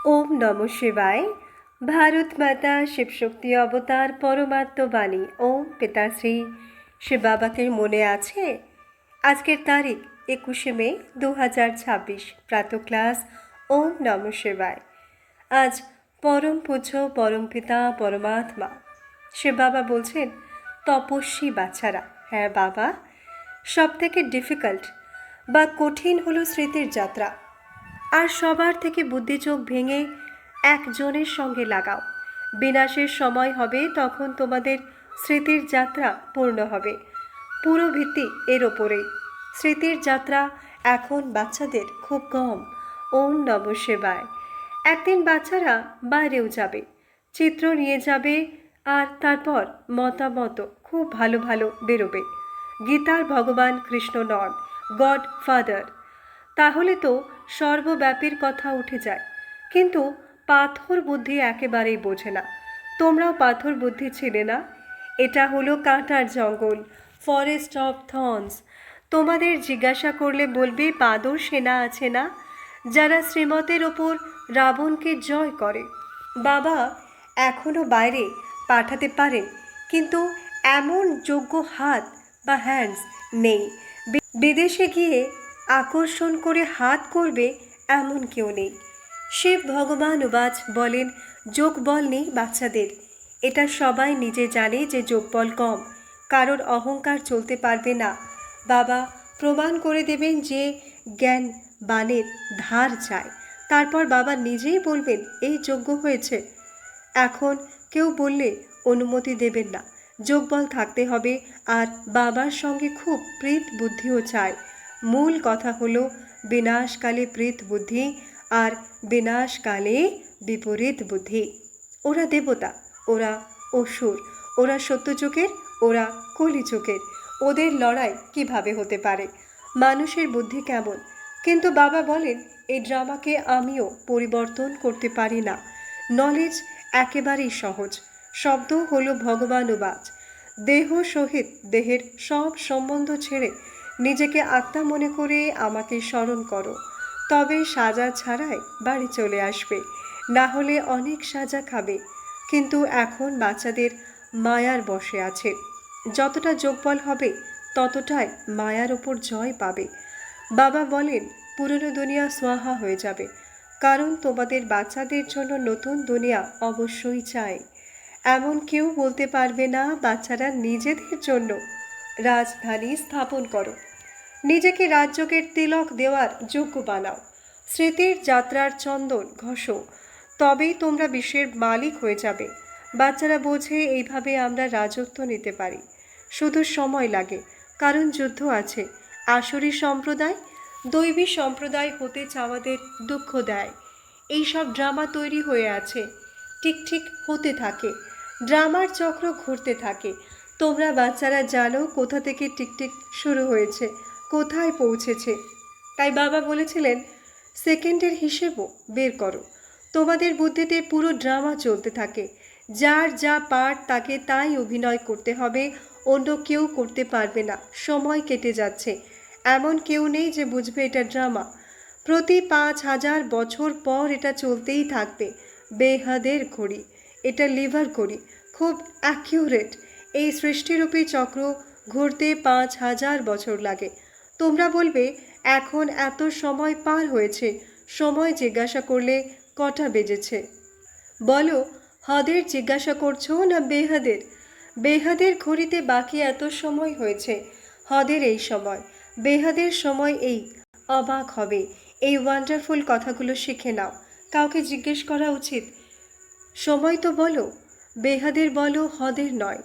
ওম নম শিবায়। ভারত মাতা শিবশক্তি অবতার পরমাত্মবাণী ওম পিতাশ্রী শিব বাবাকে মনে আছে? আজকের তারিখ 21শে মে 2026, প্রাতঃ ক্লাস। ওম নম শিবায়। আজ পরম পূজ্য পরম পিতা পরমাত্মা শিব বাবা বলছেন, তপস্বী বাচ্চারা, হ্যাঁ বাবা, সব থেকে ডিফিকাল্ট বা কঠিন হলো স্মৃতির যাত্রা। আর সবার থেকে বুদ্ধি চোখ ভেঙে একজনের সঙ্গে লাগাও। বিনাশের সময় হবে, তখন তোমাদের স্মৃতির যাত্রা পূর্ণ হবে। পুরো ভিত্তি এর ওপরেই। স্মৃতির যাত্রা এখন বাচ্চাদের খুব কম। ওম নম শিবায়। একদিন বাচ্চারা বাইরেও যাবে, চিত্র নিয়ে যাবে, আর তারপর মতামত খুব ভালো ভালো বেরোবে। গীতার ভগবান কৃষ্ণ নন, গড ফাদার। তাহলে তো সর্বব্যাপীর কথা উঠে যায়। কিন্তু পাথর বুদ্ধি একেবারেই বোঝে না। তোমরাও পাথর বুদ্ধি ছিলে না? এটা হলো কাঁটার জঙ্গল, ফরেস্ট অফ থর্নস। তোমাদের জিজ্ঞাসা করলে বলবে বাদর সেনা আছে না, যারা শ্রীমতের ওপর রাবণকে জয় করে। বাবা এখনো বাইরে পাঠাতে পারেন, কিন্তু এমন যোগ্য হাত বা হ্যান্ডস নেই। বিদেশে গিয়ে আকর্ষণ করে হাত করবে এমন কেউ নেই। শিব ভগবান উবাচ বলেন, যোগবল নেই বাচ্চাদের। এটা সবাই নিজে জানে যে যোগবল কম, কারোর অহংকার চলতে পারবে না। বাবা প্রমাণ করে দেবেন যে জ্ঞান বাণের ধার চায়। তারপর বাবা নিজেই বলবেন এই যোগ্য হয়েছে। এখন কেউ বললে অনুমতি দেবেন না। যোগবল থাকতে হবে, আর বাবার সঙ্গে খুব প্রীত বুদ্ধিও চায়। মূল কথা হলো বিনাশকালে প্রীত বুদ্ধি আর বিনাশকালে বিপরীত বুদ্ধি। ওরা দেবতা, ওরা অসুর, ওরা সত্যযুগের, ওরা কলিযুগের। ওদের লড়াই কিভাবে হতে পারে? মানুষের বুদ্ধি কেমন? কিন্তু বাবা বলেন, এই ড্রামাকে আমিও পরিবর্তন করতে পারি না। নলেজ একেবারেই সহজ। শব্দ হলো ভগবান উবাচ, দেহ সহিত দেহের সব সম্বন্ধ ছেড়ে নিজেকে আত্মা মনে করে আমাকে স্মরণ করো, তবে সাজা ছাড়াই বাড়ি চলে আসবে। না হলে অনেক সাজা খাবে। কিন্তু এখন বাচ্চাদের মায়ার বশে আছে। যতটা যোগবল হবে ততটাই মায়ার ওপর জয় পাবে। বাবা বলেন, পুরনো দুনিয়া সোয়াহা হয়ে যাবে, কারণ তোমাদের বাচ্চাদের জন্য নতুন দুনিয়া অবশ্যই চাই। এমন কেউ বলতে পারবে না বাচ্চারা নিজেদের জন্য রাজধানী স্থাপন করো। নিজেকে রাজযোগের তিলক দেওয়ার যোগ্য বানাও। স্মৃতির যাত্রার চন্দন ঘষো, তবেই তোমরা বিশ্বের মালিক হয়ে যাবে। বাচ্চারা বোঝে এইভাবে আমরা রাজত্ব নিতে পারি। শুধু সময় লাগে, কারণ যুদ্ধ আছে। আসুরি সম্প্রদায় দৈবী সম্প্রদায় হতে চাওয়াদের দুঃখ দেয়। এইসব ড্রামা তৈরি হয়ে আছে, ঠিক ঠিক হতে থাকে। ড্রামার চক্র ঘুরতে থাকে। তোমরা বাচ্চারা জানো কোথা থেকে টিকটিক শুরু হয়েছে, কোথায় পৌঁছেছে। তাই বাবা বলেছিলেন, সেকেন্ডের হিসেবও বের করো। তোমাদের বুদ্ধিতে পুরো ড্রামা চলতে থাকে। যার যা পার্ট তাকে তাই অভিনয় করতে হবে, অন্য কেউ করতে পারবে না। সময় কেটে যাচ্ছে, এমন কেউ নেই যে বুঝবে এটা ড্রামা। প্রতি 5,000 বছর পর এটা চলতেই থাকবে। বেহাদের ঘড়ি, এটা লিভার ঘড়ি, খুব অ্যাকিউরেট। এই সৃষ্টিরূপী চক্র ঘুরতে 5,000 বছর লাগে। তোমরা বলবে এখন এত সময় পার হয়েছে, সময় জিজ্ঞাসা করলে কটা বেজেছে? বলো, হদের জিজ্ঞাসা করছো না বেহাদের? বেহাদের ঘড়িতে বাকি এত সময় হয়েছে, হদের এই সময়, বেহাদের সময় এই। অবাক হবে। এই ওয়ান্ডারফুল কথাগুলো শিখে নাও। কাউকে জিজ্ঞেস করা উচিত, সময় তো বলো। বেহাদের বলো, হদের নয়।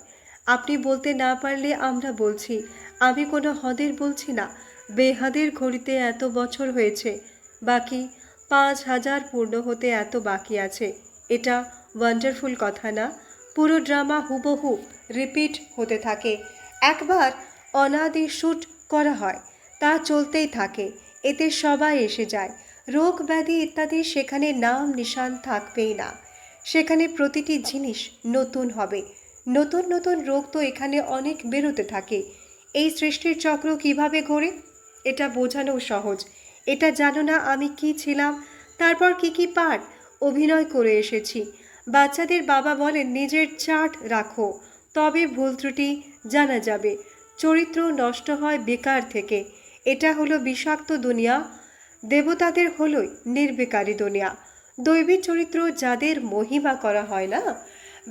আপনি বলতে না পারলে আমরা বলছি, আমি কোনো হদের বলছি না। বেহাদের ঘড়িতে এত বছর হয়েছে, বাকি 5,000 পূর্ণ হতে এত বাকি আছে। এটা ওয়ান্ডারফুল কথা না? পুরো ড্রামা হুবহু রিপিট হতে থাকে। একবার অনাদি শ্যুট করা হয়, তা চলতেই থাকে। এতে সবাই এসে যায়। রোগ ব্যাধি ইত্যাদি সেখানে নাম নিশান থাকবেই না। সেখানে প্রতিটি জিনিস নতুন হবে। নতুন নতুন রোগ তো এখানে অনেক বেরোতে থাকে। এই সৃষ্টির চক্র কিভাবে ঘোরে এটা বোঝানো সহজ। এটা জানো না আমি কি ছিলাম, তারপর কি কি পার্ট, অভিনয় করে এসেছি। বাচ্চাদের বাবা বলেন নিজের চার্ট রাখো, তবে ভুল ত্রুটি জানা যাবে। চরিত্র নষ্ট হয় বেকার থেকে। এটা হলো বিষাক্ত দুনিয়া, দেবতাদের হলোই নির্বিকারী দুনিয়া। দৈবী চরিত্র যাদের মহিমা করা হয় না,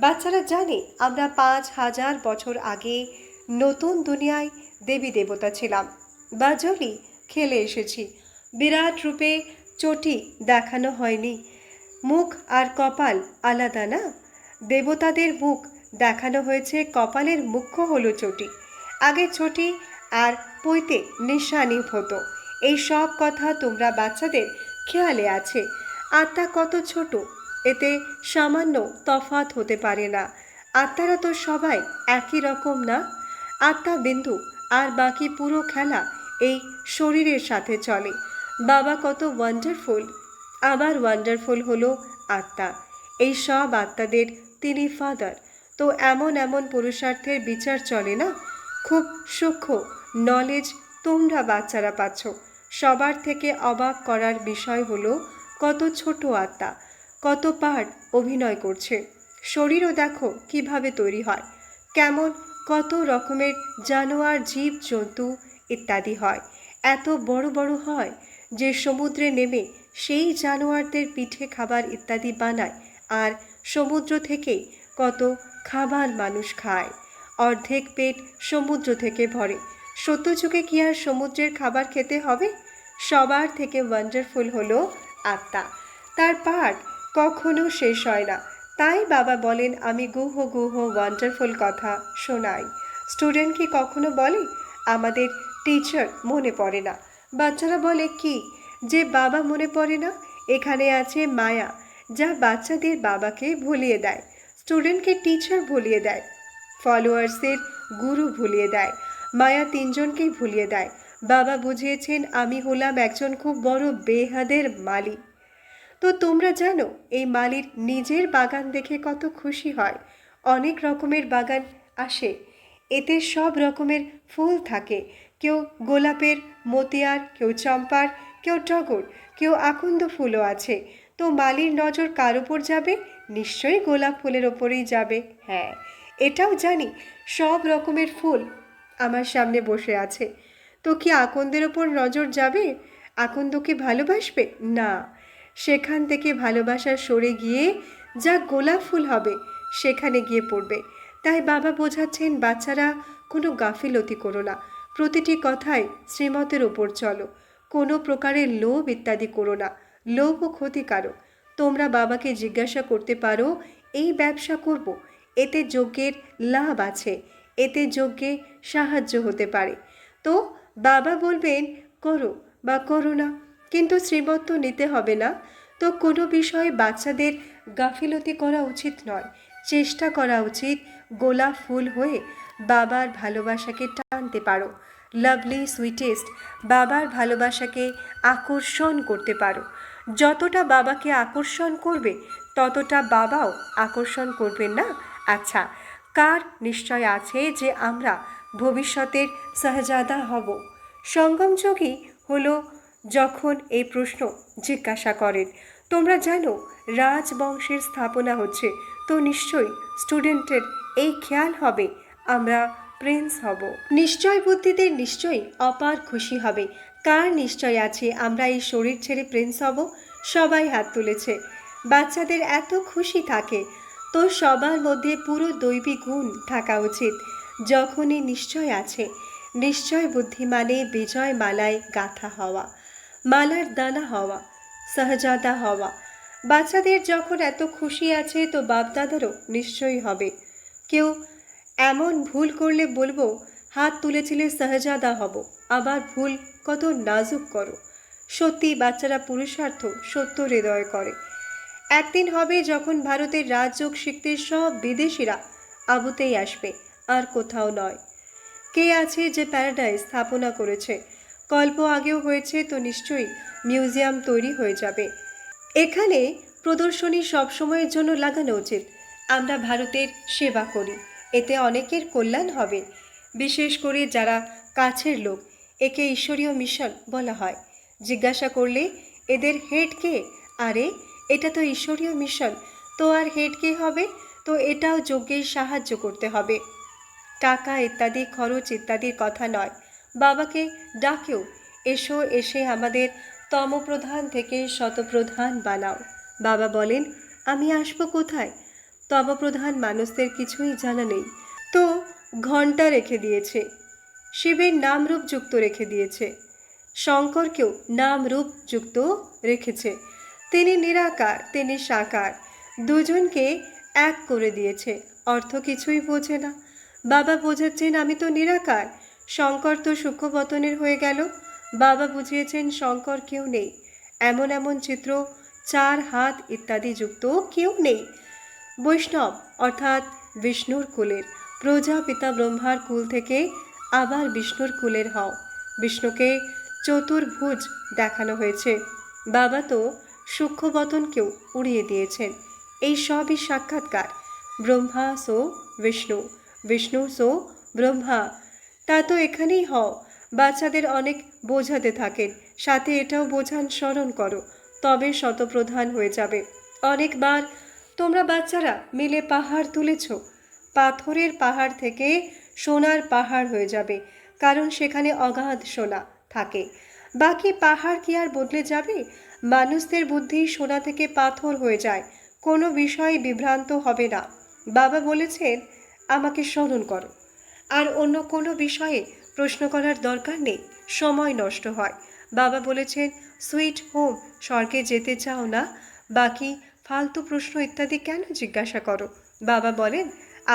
বাচ্চারা জানে আমরা 5,000 বছর আগে নতুন দুনিয়ায় দেবী দেবতা ছিলাম, বাজলি খেলে এসেছি। বিরাট রূপে চটি দেখানো হয়নি। মুখ আর কপাল আলাদা না, দেবতাদের মুখ দেখানো হয়েছে, কপালের মুখ্য হলো চটি। আগে চটি আর পইতে নিশানি হতো। এই সব কথা তোমরা বাচ্চাদের খেয়ালে আছে। আত্মা কত ছোট, এতে সামান্য তফাৎ হতে পারে না। আত্মারা তো সবাই একই রকম না। আত্মা বিন্দু, আর বাকি পুরো খেলা এই শরীরের সাথে চলে। বাবা কত ওয়ান্ডারফুল, আবার ওয়ান্ডারফুল হলো আত্মা। এই সব আত্মাদের তিনি ফাদার। তো এমন এমন পুরুষার্থের বিচার চলে না, খুব সূক্ষ্ম নলেজ তোমরা বাচ্চারা পাচ্ছ। সবার থেকে অবাক করার বিষয় হলো কত ছোট আত্মা, কত পার্ট অভিনয় করছে। শরীরও দেখো কিভাবে তৈরি হয়, কেমন কত রকমের জানোয়ার, জীব জন্তু ইত্যাদি হয়। এত বড় বড় হয় যে সমুদ্রে নেমে সেই জানোয়ারদের পিঠে খাবার ইত্যাদি বানায়, আর সমুদ্র থেকেই কত খাবার মানুষ খায়। অর্ধেক পেট সমুদ্র থেকে ভরে। সত্য যুগে কি আর সমুদ্রের খাবার খেতে হবে? সবার থেকে ওয়ান্ডারফুল হলো আত্মা, তার পার্ট কখনো শেষ হয় না। তাই বাবা বলেন আমি গুহ গুহ ওয়ান্ডারফুল কথা শোনাই। স্টুডেন্ট কি কখনো বলে আমাদের টিচার মনে পড়ে না? বাচ্চারা বলে কি যে বাবা মনে পড়ে না? এখানে আছে মায়া, যা বাচ্চাদের বাবাকে ভুলিয়ে দেয়, স্টুডেন্টকে টিচার ভুলিয়ে দেয়, ফলোয়ার্সের গুরু ভুলিয়ে দেয়। মায়া তিনজনকেই ভুলিয়ে দেয়। বাবা বুঝিয়েছেন আমি হলাম একজন খুব বড় বেহাদের মালি। তো তোমরা জানো এই মালির নিজের বাগান দেখে কত খুশি হয়। অনেক রকমের বাগান আসে, এতে সব রকমের ফুল থাকে। কেউ গোলাপের, মতিয়ার, কেউ চম্পার, কেউ টগর, কেউ আকন্দ ফুলও আছে। তো মালির নজর কার উপর যাবে? নিশ্চয়ই গোলাপ ফুলের ওপরেই যাবে। হ্যাঁ, এটাও জানি সব রকমের ফুল আমার সামনে বসে আছে। তো কি আকন্দের ওপর নজর যাবে? আকন্দকে ভালোবাসবে না, সেখান থেকে ভালোবাসা সরে গিয়ে যা গোলাপ ফুল হবে সেখানে গিয়ে পড়বে। তাই বাবা বোঝাচ্ছেন বাচ্চারা কোনো গাফিলতি করো না, প্রতিটি কথায় শ্রীমতের ওপর চলো, কোনো প্রকারের লোভ ইত্যাদি করো না। লোভও ক্ষতিকারক। তোমরা বাবাকে জিজ্ঞাসা করতে পারো এই ব্যবসা করব, এতে যজ্ঞের লাভ আছে, এতে যজ্ঞে সাহায্য হতে পারে। তো বাবা বলবেন করো বা করো না, কিন্তু শ্রীমত নিতে হবে না। তো কোনো বিষয়ে বাচ্চাদের গাফিলতি করা উচিত নয়। চেষ্টা করা উচিত গোলাপ ফুল হয়ে বাবার ভালোবাসাকে টানতে পারো, লাভলি সুইটেস্ট বাবার ভালোবাসাকে আকর্ষণ করতে পারো। যতটা বাবাকে আকর্ষণ করবে ততটা বাবাও আকর্ষণ করবেন না? আচ্ছা, কার নিশ্চয় আছে যে আমরা ভবিষ্যতের শাহজাদা হব? সঙ্গমযোগী হলো যখন এই প্রশ্ন জিজ্ঞাসা করেন। তোমরা জানো রাজবংশের স্থাপনা হচ্ছে, তো নিশ্চয়ই স্টুডেন্টের এই খেয়াল হবে আমরা প্রিন্স হব। নিশ্চয় বুদ্ধিদের নিশ্চয়ই অপার খুশি হবে। কার নিশ্চয় আছে আমরা এই শরীর ছেড়ে প্রিন্স হব? সবাই হাত তুলেছে। বাচ্চাদের এত খুশি থাকে, তো সবার মধ্যে পুরো দৈবী গুণ থাকা উচিত। যখনই নিশ্চয় আছে, নিশ্চয় বুদ্ধি মানে বিজয় মালায় গাঁথা হওয়া, মালার দানা হওয়া, শাহজাদা হওয়া। বাচ্চাদের যখন এত খুশি আছে তো বাপদাদারও নিশ্চয়ই হবে। কেউ এমন ভুল করলে বলবো হাত তুলেছিলে শাহজাদা হব, আবার ভুল কত নাজুক করো। সত্যি বাচ্চারা পুরুষার্থ সত্য হৃদয় করে। একদিন হবে যখন ভারতের রাজযোগ শিখতে সব বিদেশিরা আবুতেই আসবে, আর কোথাও নয়। কে আছে যে প্যারাডাইস স্থাপনা করেছে? কল্প আগেও হয়েছে, তো নিশ্চয়ই মিউজিয়াম তৈরি হয়ে যাবে। এখানে প্রদর্শনী সবসময়ের জন্য লাগানো উচিত। আমরা ভারতের সেবা করি, এতে অনেকের কল্যাণ হবে, বিশেষ করে যারা কাছের লোক। একে ঈশ্বরীয় মিশন বলা হয়। জিজ্ঞাসা করলে এদের হেড কে? আরে এটা তো ঈশ্বরীয় মিশন, তো আর হেড কে হবে? তো এটাও যজ্ঞের সাহায্য করতে হবে। টাকা ইত্যাদি খরচ ইত্যাদির কথা নয়, বাবাকে ডাকেও, এসো, এসে আমাদের তমপ্রধান থেকে শতপ্রধান বানাও। বাবা বলেন, আমি আসবো কোথায়? তমপ্রধান মানুষদের কিছুই জানা নেই, তো ঘণ্টা রেখে দিয়েছে, শিবের নামরূপ যুক্ত রেখে দিয়েছে, শঙ্করকেও নামরূপ যুক্ত রেখেছে। তিনি নিরাকার, তিনি সাকার, দুজনকে এক করে দিয়েছে। অর্থ কিছুই বোঝে না। বাবা বোঝাচ্ছেন আমি তো নিরাকার, শঙ্কর তো সূক্ষ্মবতনের হয়ে গেল। বাবা বুঝিয়েছেন শঙ্কর কেউ নেই, এমন এমন চিত্র, 4 হাত ইত্যাদি যুক্ত কেউ নেই। বৈষ্ণব অর্থাৎ বিষ্ণুর কুলের, প্রজাপিতা ব্রহ্মার কুল থেকে আবার বিষ্ণুর কুলের হও। বিষ্ণুকে চতুর্ভুজ দেখানো হয়েছে। বাবা তো সূক্ষ্মবতনকেও উড়িয়ে দিয়েছেন। এই সবই সাক্ষাৎকার। ব্রহ্মা সো বিষ্ণু, বিষ্ণু সো ব্রহ্মা। তা তো এখানেই হও। বাচ্চাদের অনেক বোঝাতে থাকেন, সাথে এটাও বোঝান স্মরণ করো, তবে শতপ্রধান হয়ে যাবে। অনেকবার তোমরা বাচ্চারা মিলে পাহাড় তুলেছ, পাথরের পাহাড় থেকে সোনার পাহাড় হয়ে যাবে, কারণ সেখানে অগাধ সোনা থাকে। বাকি পাহাড় কি আর বদলে যাবে? মানুষদের বুদ্ধি সোনা থেকে পাথর হয়ে যায়, কোনো বিষয়ে বিভ্রান্ত হবে না। বাবা বলেছেন আমাকে স্মরণ করো, আর অন্য কোনো বিষয়ে প্রশ্ন করার দরকার নেই, সময় নষ্ট হয়। বাবা বলেছেন সুইট হোম, স্বর্গে যেতে চাও না? বাকি ফালতু প্রশ্ন ইত্যাদি কেন জিজ্ঞাসা করো? বাবা বলেন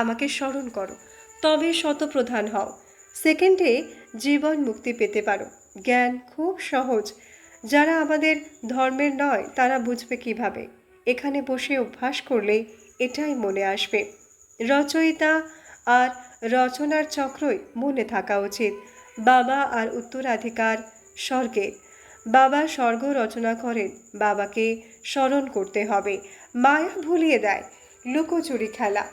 আমাকে স্মরণ করো, তবে শতপ্রধান হও, সেকেন্ডে জীবন মুক্তি পেতে পারো। জ্ঞান খুব সহজ, যারা আমাদের ধর্মের নয় তারা বুঝবে কিভাবে? এখানে বসে অভ্যাস করলে এটাই মনে আসবে। রচয়িতা আর রচনার চক্রই মনে থাকা উচিত। বাবা আর উত্তরাধিকার স্বর্গের। বাবা স্বর্গ রচনা করেন, বাবাকে স্মরণ করতে হবে। মায়া ভুলিয়ে দেয়, লুকোচুরি খেলা,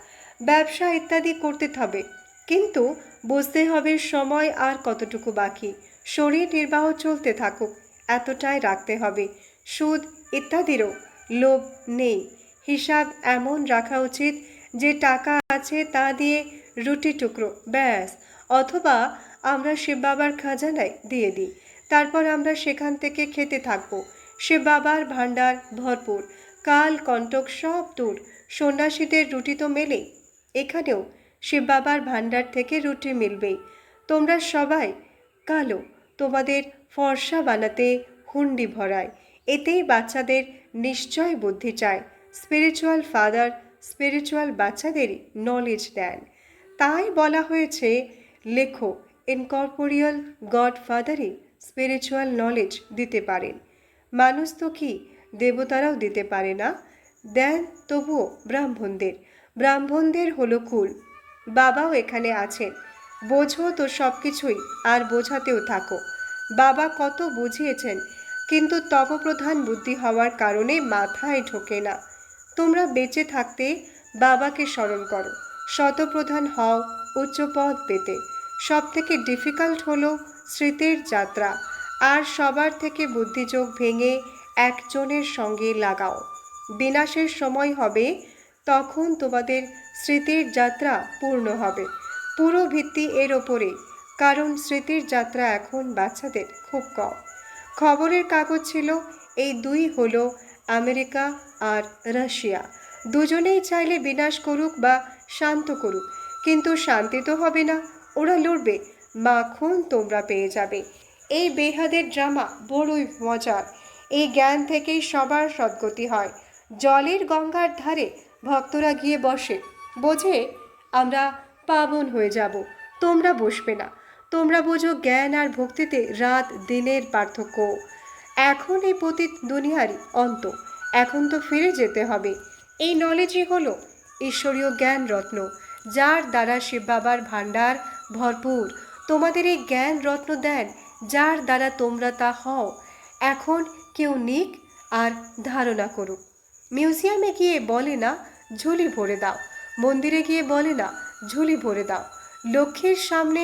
ব্যবসা ইত্যাদি করতে হবে, কিন্তু বুঝতে হবে সময় আর কতটুকু বাকি। শরীর নির্বাহ চলতে থাকুক, এতটাই রাখতে হবে। সুদ ইত্যাদিরও লোভ নেই। হিসাব এমন রাখা উচিত যে টাকা আছে তা দিয়ে রুটি টুকরো ব্যাস, অথবা আমরা শিব বাবার খাজানায় দিয়ে দিই, তারপর আমরা সেখান থেকে খেতে থাকব। শিব বাবার ভাণ্ডার ভরপুর, কাল কণ্টক সব দূর। সন্ন্যাসীদের রুটি তো মেলে, এখানেও শিব বাবার ভাণ্ডার থেকে রুটি মিলবেই। তোমরা সবাই কালো, তোমাদের ফর্সা বানাতে হুন্ডি ভরায়, এতেই বাচ্চাদের নিশ্চয় বুদ্ধি চায়। স্পিরিচুয়াল ফাদার স্পিরিচুয়াল বাচ্চাদেরই নলেজ দেন। তাই বলা হয়েছে লেখো, ইনকর্পোরিয়াল গডফাদারই স্পিরিচুয়াল নলেজ দিতে পারেন। মানুষ তো কি, দেবতারাও দিতে পারে না? দেন তবুও ব্রাহ্মণদের। ব্রাহ্মণদের হলো কুল। বাবাও এখানে আছেন, বোঝো তো সব কিছুই, আর বোঝাতেও থাকো। বাবা কত বুঝিয়েছেন, কিন্তু তপপ্রধান বুদ্ধি হওয়ার কারণে মাথায় ঢোকে না। তোমরা বেঁচে থাকতে বাবাকে স্মরণ করো, শতপ্রধান হও উচ্চ পদ পেতে। সব থেকে ডিফিকাল্ট হলো স্মৃতির যাত্রা, আর সবার থেকে বুদ্ধিযোগ ভেঙে একজনের সঙ্গে লাগাও। বিনাশের সময় হবে, তখন তোমাদের স্মৃতির যাত্রা পূর্ণ হবে। পুরো ভিত্তি এর ওপরে, কারণ স্মৃতির যাত্রা এখন বাচ্চাদের খুব কম। খবরের কাগজ ছিল, এই দুই হলো আমেরিকা আর রাশিয়া। দুজনেই চাইলে বিনাশ করুক বা শান্ত করুক, কিন্তু শান্তি তো হবে না, ওরা লড়বে। মাখন তোমরা পেয়ে যাবে। এই বেহাদের ড্রামা বড়ই মজার। এই জ্ঞান থেকেই সবার সদ্গতি হয়। জলের গঙ্গার ধারে ভক্তরা গিয়ে বসে, বোঝে আমরা পাবন হয়ে যাব, তোমরা বসবে না। তোমরা বোঝো জ্ঞান আর ভক্তিতে রাত দিনের পার্থক্য। এখন এই পতিত দুনিয়ারই অন্ত, এখন তো ফিরে যেতে হবে। এই নলেজই হলো ঈশ্বরীয় জ্ঞান রত্ন, যার দ্বারা শিব বাবার ভাণ্ডার ভরপুর। তোমাদের এই জ্ঞান রত্ন দেন, যার দ্বারা তোমরা তা হও। এখন কেউ নিক আর ধারণা করুক। মিউজিয়ামে গিয়ে বলে না ঝুলি ভরে দাও, মন্দিরে গিয়ে বলে না ঝুলি ভরে দাও। লক্ষ্মীর সামনে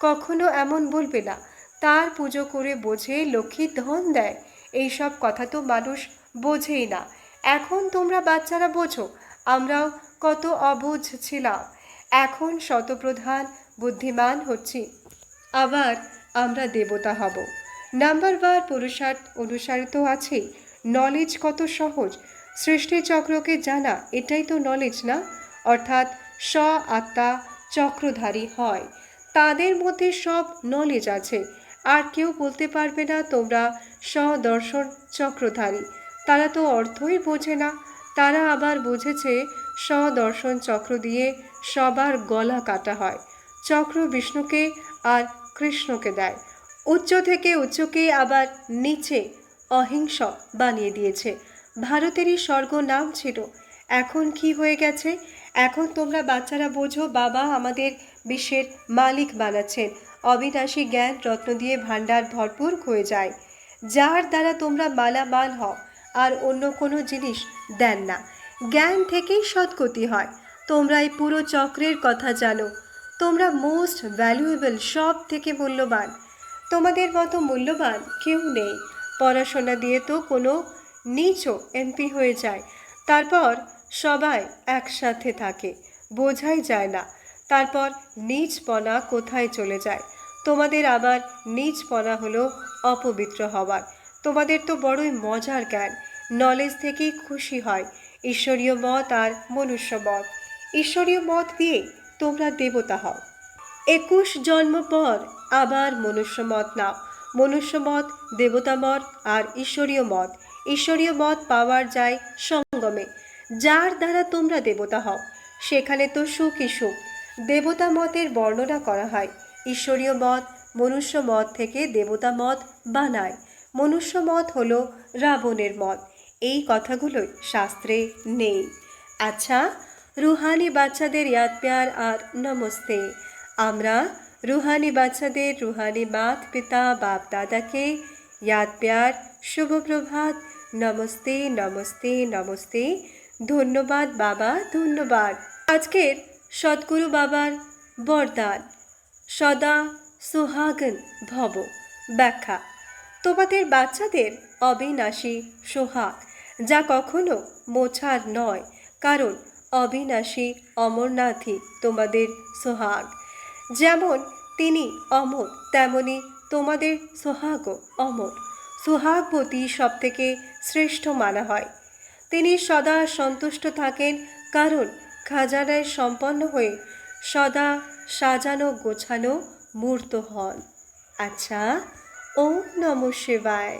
কখনো এমন বলবে না, তার পুজো করে বোঝে লক্ষ্মী ধন দেয়। এইসব কথা তো মানুষ বোঝেই না। এখন তোমরা বাচ্চারা বোঝো আমরাও কত অবুঝ ছিলাম, এখন শতপ্রধান বুদ্ধিমান হচ্ছি, আবার আমরা দেবতা হব। নাম্বার পুরুষার্থ অনুসারে তো আছেই। নলেজ কত সহজ, সৃষ্টিচক্রকে জানা এটাই তো নলেজ না? অর্থাৎ স্ব আত্মা চক্রধারী হয়, তাদের মধ্যে সব নলেজ আছে। আর কেউ বলতে পারবে না তোমরা স্বদর্শন চক্রধারী। তারা তো অর্থই বোঝে না। তারা আবার বুঝেছে স্বদর্শন চক্র দিয়ে সবার গলা কাটা হয়। চক্র বিষ্ণুকে আর কৃষ্ণকে দেয়। উচ্চ থেকে উচ্চকে আবার নিচে অহিংস বানিয়ে দিয়েছে। ভারতেরই স্বর্গ নাম ছিল, এখন কি হয়ে গেছে? এখন তোমরা বাচ্চারা বোঝো বাবা আমাদের বিশ্বের মালিক বানাচ্ছেন। অবিনাশী জ্ঞান রত্ন দিয়ে ভাণ্ডার ভরপুর হয়ে যায়, যার দ্বারা তোমরা মালামাল হও, আর অন্য কোনো জিনিস দেন না। জ্ঞান থেকেই সদ্গতি হয়। তোমরা এই পুরো চক্রের কথা জানো। তোমরা মোস্ট ভ্যালুয়েবল, সব থেকে মূল্যবান। তোমাদের মতো মূল্যবান কেউ নেই। পড়াশোনা দিয়ে তো কোনো নিচও এমপি হয়ে যায়, তারপর সবাই একসাথে থাকে, বোঝাই যায় না। তারপর নীচপনা কোথায় চলে যায়। তোমাদের আবার নীচপনা হলো অপবিত্র হওয়ার। তোমাদের তো বড়ই মজার জ্ঞান, নলেজ থেকেই খুশি হয়। ঈশ্বরীয় মত আর মনুষ্য মত, ঈশ্বরীয় মত দিয়ে তোমরা দেবতা হও। 21 জন্ম পর আবার মনুষ্য মত নাও। মনুষ্য মত, দেবতা মত আর ঈশ্বরীয় মত। ঈশ্বরীয় মত পাওয়ার যায় সঙ্গমে, যার দ্বারা তোমরা দেবতা হও। সেখানে তো সুখই সুখ। দেবতা মতের বর্ণনা করা হয়। ঈশ্বরীয় মত মনুষ্য মত থেকে দেবতা মত বানায়। মনুষ্য মত হলো রাবণের মত। এই কথাগুলোই শাস্ত্রে নেই। আচ্ছা, রুহানি বাচ্চাদের ইয়াদ প্যার আর নমস্তে। আমরা রুহানি বাচ্চাদের রুহানি মাত পিতা বাপ দাদাকে ইয়াদ প্যার, শুভ প্রভাত, নমস্তে নমস্তে নমস্তে। ধন্যবাদ বাবা, ধন্যবাদ। আজকের সদ্গুরু বাবার বরদান, সদা সোহাগন ভব। ব্যাখ্যা: তোমাদের বাচ্চাদের অবিনাশী সোহাগ, যা কখনো মোছার নয়, কারণ অবিনাশী অমরনাথই তোমাদের সোহাগ। যেমন তিনি অমর, তেমনি তোমাদের সোহাগও অমর। সোহাগবতী সব থেকে শ্রেষ্ঠ মানা হয়। তিনি সদা সন্তুষ্ট থাকেন, কারণ খাজানায় সম্পন্ন হয়ে সদা সাজানো গোছানো মূর্ত হন। আচ্ছা, ওম নমঃ শিবায়।